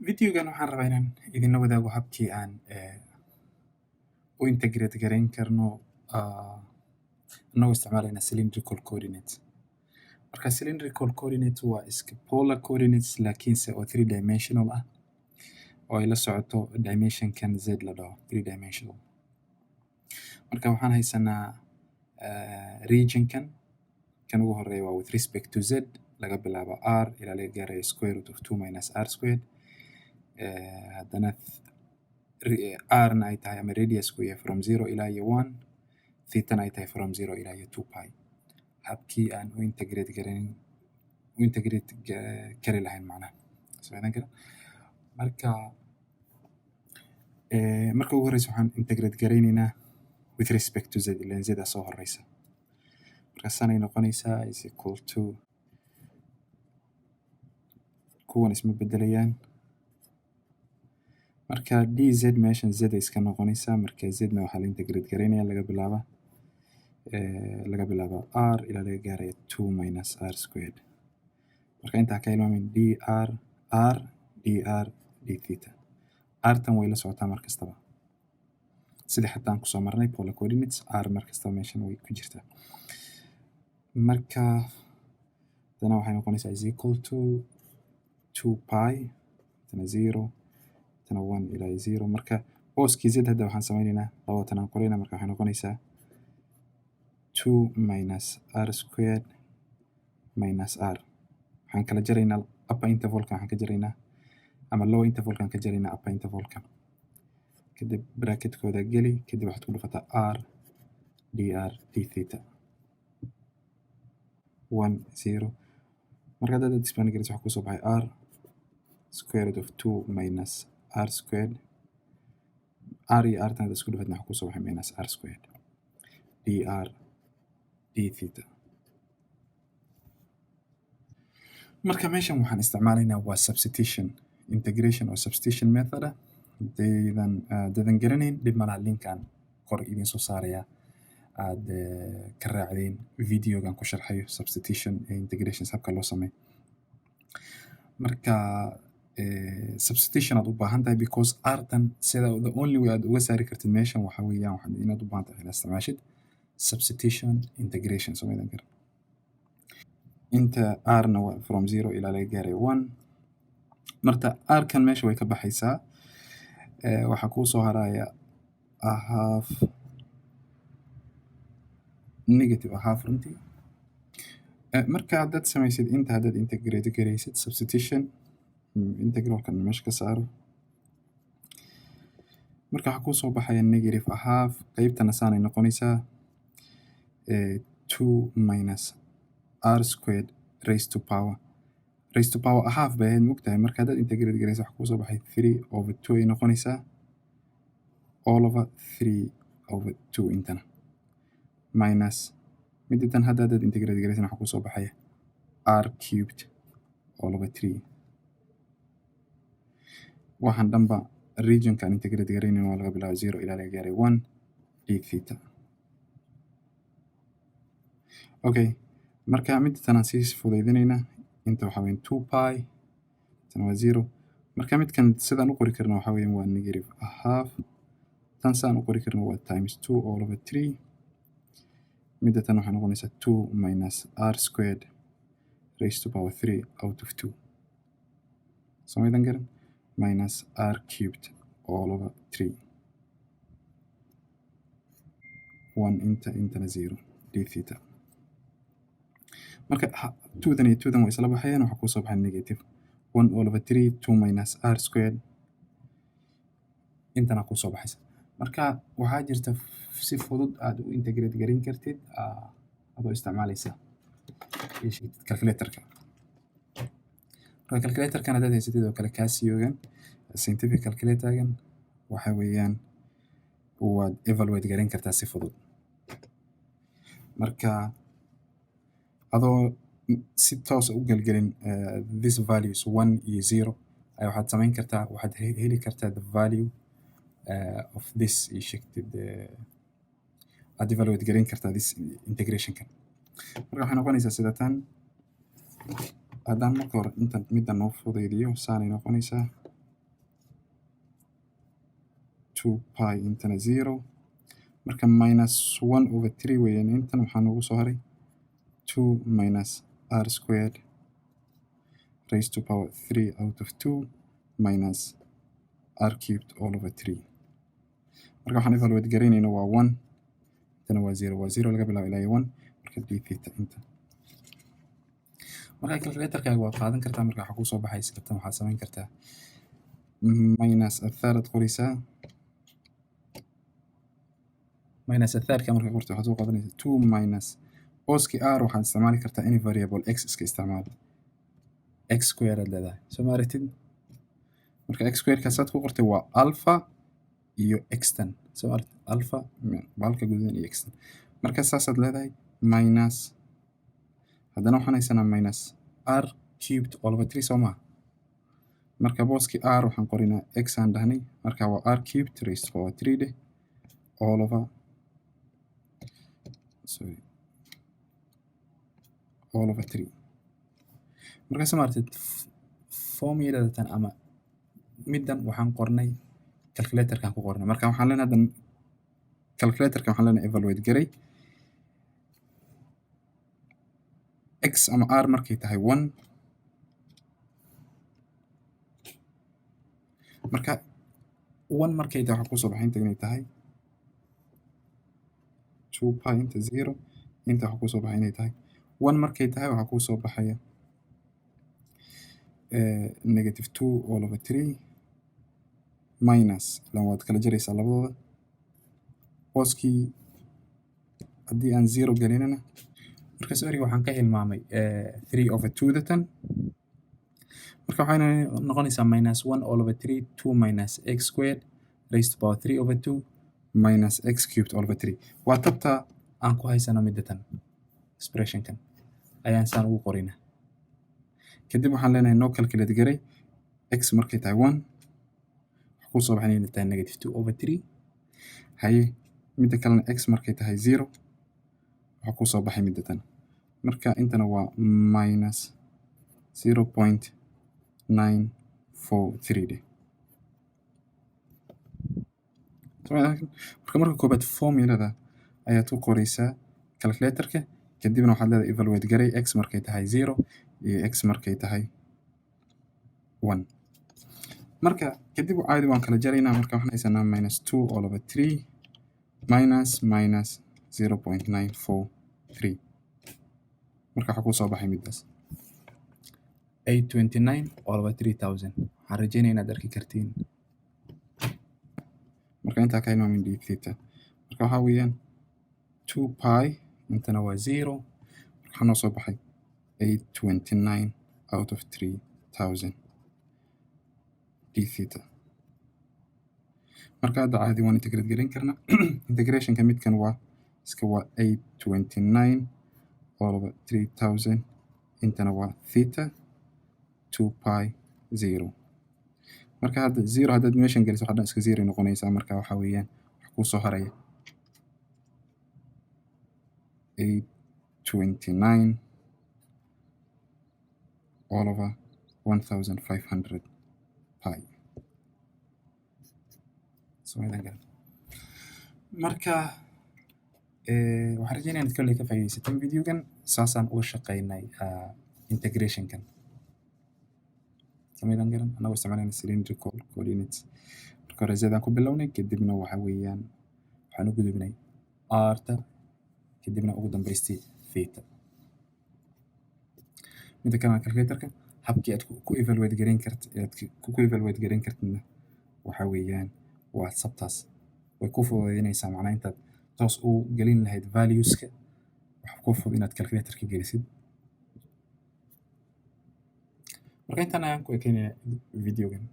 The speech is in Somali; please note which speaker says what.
Speaker 1: Videogan waxaan rabaa inaan idinla wadaago habkii aan u integrate garayn karno annagoo isticmaalayna cylindrical coordinates. Marka cylindrical coordinates waa iska polar coordinates laakiinse oo 3 dimensional ah oo ay la socoto dimensionkan z la dhaho 3 dimensional. Marka waxaan haysanaa regionkan kan ugu horeeya waa with respect to z laga bilaabo r ilaa laga gaarayo square root of 2 minus r squared. Haddana r na ay tahay ama radiusku yahay from 0 ilaa iyo 1, theta-na ay tahay from 0 ilaa iyo 2 pi. Habkii aan u integrate kari lahayn macnaha. Socdaan kara. Marka ugu horeysa waxaan integrate garaynaynaa with respect to z ilaan z soo horeysa. Marka sanay noqonaysaa is equal to kuwan isma bedelayaan. Marka dz meeshan z iska noqonaysaa. Marka z-na waxaa la integrate garaynaya laga bilaabo r ilaa laga gaarayo 2 minus r squared. Marka intaa ka ilmaamin dr r dr d theta. R-tan way la socotaa mar kastaba. Sida xataan kusoo marnay polar coordinates r mar kastaba meeshan way ku jirtaa. Marka dana waxay noqonaysaa is equal to 2 pi tana 0 tana 1 ilaa 0. Marka booskii z hadda waxaan samaynaynaa labatan aan qorayna. Marka waxay noqonaysaa 2 minus r squared minus r. Waxaan kala jaraynaa upper intervalka waxaan ka jaraynaa ama lower intervalkan ka jaraynaa upper intervalka. Kadib bracketkooda geli. Kadib waxaad ku dhufataa r dr d theta 1 0. Marka hadda display galis waxaa kusoo baxay r square root of 2 minus r squared. R iyo r tan hadda isku dhufatna waxaa kusoo baxay minus r squared dr d theta. Marka meeshan waxaan isticmaalaynaa waa substitution integration or substitution method ah. Dadan garanayn dhib malaha linkan kor idin soo saaraya aad ka raacdeen videogan ku sharxayo substitution integrations habka loo sameeyo. Marka substitution aad u baahan tahay because r-tan sida the only way aad uga saari kartid meeshan waxa weeyaan waxaad inaad u baahan tahay inaad isticmaashid substitution integration sameeydan kara. Inta r-na from 0 ilaa laga gaarayo 1. Marka r-kan meesha way ka baxaysaa. Waxaa kuu soo haraya a half negative a half runtii. Marka haddaad samaysid inta haddaad integrate garaysid substitution integralkan meesha ka saaro. Marka waxaa kuu soo baxaya negative a half. Qaybtana saanay noqonaysaa 2 minus r squared raised to power a half bay ahayd mugtahay. Marka haddaad integrate garaysid waxaa kuu soo baxay 3 over 2 ay noqonaysaa all over 3 over 2 intana minus miditan haddaad integrate garaysid waxaa kuu soo baxaya r cubed all over 3. Waxaan dhanba regionkan integrate garaynayn waa laga bilaabo 0 ilaa laga gaarayo 1 d theta. Okay, marka miditan aan sii fududeynayna inta waxaa weyn 2 pi tan waa 0. Marka midkan sidaan u qori karno waxaa weeyaan waa negative a half. Tan saan u qori karno waa times 2 all over 3. Midatan waxay noqonaysaa 2 minus r squared raised to power 3 out of 2. Samaydan garan minus r cubed all over 3. 1 intana 0 d theta. Marka 2dan iyo 2dan way isla baxayaan waxaa kuu soo baxay negative 1 all over 3 2 minus r squared intana kuu soo baxaysa. Marka waxaa jirta si fudud aad u integrate garin kartid adoo isticmaalaysa calculatorka. Marka calculatorkan haddaad haysatid oo kale Casio-gan scientific calculator-gan waxa weeyaan waad evaluate garin kartaa si fudud. Marka adoo si toos u galgelin this values 1 iyo 0 ay waxaad samayn kartaa waxaad heli kartaa the value of this shifted aad evaluate garin kartaa this integration kan. Marka waxay noqonaysaa sida tan haddaan marka hore intan midda noo fudaydiyo saanay noqonaysaa 2 pi intana 0 marka -1/3 weeyaan intan waxaa noogu soo haray 2 minus r squared raised to power 3 out of 2 minus r cubed all over 3 marka waxaan evaluate garaynayna waa 1 intana waa 0 waa 0 laga bilaabo ilaa 1 marka d theta inta marka calculatorkaaga waa qaadan kartaa marka waxaa kusoo baxaysa tan waxaad samayn kartaa minus a third qoraysaa minus a third ka marka qorto waxaad soo qaadanaysaa 2 minus booski r waxaad isticmaali kartaa any variable x iska isticmaal x square aad leedahay soo ma aragtid marka x square kaasaad ku qortay waa alpha iyo xtan soo aragtid alpha baalka gududan iyo xtan marka saasaad leedahay minus haddana waxaan haysanaa minus r cubed all over 3 soo maha marka booski r waxaan qorinaa x aan dhahnay marka waa r cubed raised to power 3 dheh all over all over 3 markaas maartid formulada ama middan waxaan qornay calculatorkan ku qornay marka waxaan leenahay hadda calculatorkan waxaan leenahay evaluate garay x ama r markay tahay 1 marka 1 markay tahay waxaa kusoo baxay inta inay tahay 2 pi inta 0 inta waxaa kusoo baxay inay tahay 1 markay tahay waxaa kusoo baxaya negative 2 all over 3 minus ilan waad kala jaraysaa labadooda booskii haddii aan 0 gelinana marka sorry waxaan ka hilmaamay 3 over 2 datan marka waxayna noqonaysaa minus 1 all over 3 2 minus x squared raised to power 3 over 2 minus x cubed all over 3 waa tabta aan ku haysano middatan expressionkan ayaan saan ugu qorina kadib waxaan leenahay noo calculate garay x markay tahay 1 waxaa kusoo baxay inay tahay negative 2 over 3 haye midda kalena x markay tahay 0 waxaa kusoo baxay middatan marka intana waa minus 0.943 dheh marka koobaad formulada ayaad ku qoraysaa calculatorka kadibna waxaad leedahay evaluate garay x markay tahay 0 iyo x markay tahay 1 marka kadib caadi waan kala jaraynaa marka waxaan haysanaa minus 2 all over 3 minus 0.943 marka waxaa kusoo baxay middaas 829 all over 3000 waxaan rajeynaya inaad arki kartiin marka intaa ka hilmaamin d theta marka waxaa weeyaan 2 pi intana waa 0 waxaa noo soo baxay 829 out of 3000 d theta marka hadda caadi waan integrate garin karna integrationka midkan waa iska waa 829 all over 3000 intana waa theta 2 pi 0 marka hadda 0 haddaad meeshan geliso waxaa dhan iska 0 noqonaysaa marka waxaa weeyaan wax kuu soo haraya 829 all over 1500 pi marka waxaan rajeynaya inaad kolley ka faa'iidaysateen videogan saasaan uga shaqeynay integrationkan samaydaan garan anagoo isticmaalayna cylindrical coordinates marka hore zedaan ku bilownay kadibna waxa weeyaan waxaan u gudubnay arta kadibna ugu dambaystii theta midda kalena calculatorka habkii aad ku evaluate garan kartidna waxa weeyaan waa sabtaas way ku fududeynaysaa macnaha intaad toos u gelin lahayd valueska waxa ku fudud inaad calculatorka gelisid marka intaan ayaan ku ekeynaya videogan